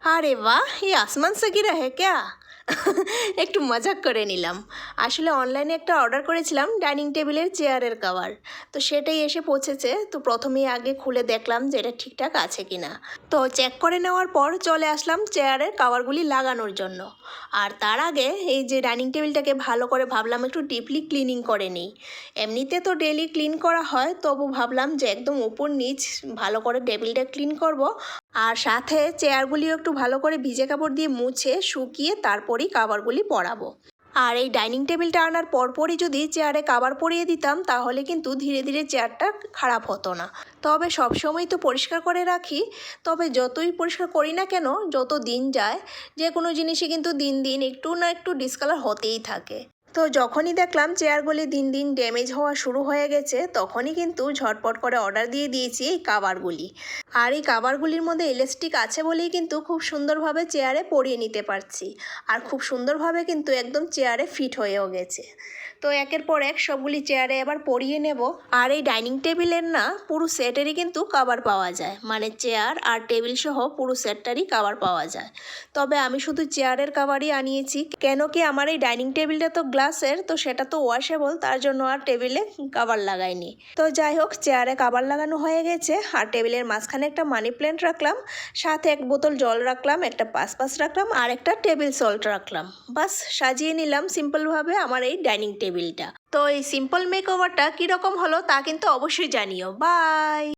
अरे वाह, ये आसमान से गिरा है क्या? একটু মজাক করে নিলাম। আসলে অনলাইনে একটা অর্ডার করেছিলাম ডাইনিং টেবিলের চেয়ারের কভার। তো সেটাই এসে পৌঁছেছে। তো প্রথমেই আগে খুলে দেখলাম যে এটা ঠিকঠাক আছে কিনা। তো চেক করে নেওয়ার পর চলে আসলাম চেয়ারের কভারগুলি লাগানোর জন্য। আর তার আগে এই যে ডাইনিং টেবিলটাকে ভালো করে ভাবলাম একটু ডিপলি ক্লিনিং করে নিই। এমনিতে তো ডেলি ক্লিন করা হয়, তবু ভাবলাম যে একদম উপর নিচ ভালো করে টেবিলটা ক্লিন করব। আর সাথে চেয়ারগুলিও একটু ভালো করে ভিজে কাপড় দিয়ে মুছে শুকিয়ে তারপরই কাভারগুলি পরাবো। আর এই ডাইনিং টেবিলটা আনার পরপরই যদি চেয়ারে কাভার পরিয়ে দিতাম তাহলে কিন্তু ধীরে ধীরে চেয়ারটা খারাপ হতো না। তবে সবসময় তো পরিষ্কার করে রাখি, তবে যতই পরিষ্কার করি না কেন, যত দিন যায় যে কোনো জিনিসই কিন্তু দিন দিন একটু না একটু ডিসকালার হতেই থাকে। তো যখনই দেখলাম চেয়ারগুলি দিন দিন ড্যামেজ হওয়া শুরু হয়ে গেছে, তখনই কিন্তু ঝটপট করে অর্ডার দিয়ে দিয়েছি এই কাভারগুলি। আর এই কাভারগুলির মধ্যে ইলাস্টিক আছে বলেই কিন্তু খুব সুন্দরভাবে চেয়ারে পরিয়ে নিতে পারছি। আর খুব সুন্দরভাবে কিন্তু একদম চেয়ারে ফিট হয়েও গেছে। তো একের পর এক সবগুলি চেয়ারে এবার পরিয়ে নেব। আর এই ডাইনিং টেবিলের না পুরো সেটেরই কিন্তু কাভার পাওয়া যায়, মানে চেয়ার আর টেবিল সহ পুরো সেটটারই কাভার পাওয়া যায়। তবে আমি শুধু চেয়ারের কাভারই আনিয়েছি, কেন কি আমার এই ডাইনিং টেবিলটা তো গ্লাসের, তো সেটা তো ওয়াশেবল, তার জন্য আর টেবিলে কাভার লাগাইনি। তো যাই হোক, চেয়ারে কাভার লাগানো হয়ে গেছে। আর টেবিলের মাঝখানে একটা মানি প্ল্যান্ট রাখলাম, সাথে এক বোতল জল রাখলাম, একটা পাসপাস রাখলাম আর একটা টেবিল সল্ট রাখলাম। বাস সাজিয়ে নিলাম সিম্পলভাবে আমার এই ডাইনিং টেবিলটা। তো এই সিম্পল মেকওভারটা কীরকম হলো তা কিন্তু অবশ্যই জানিও। বাই।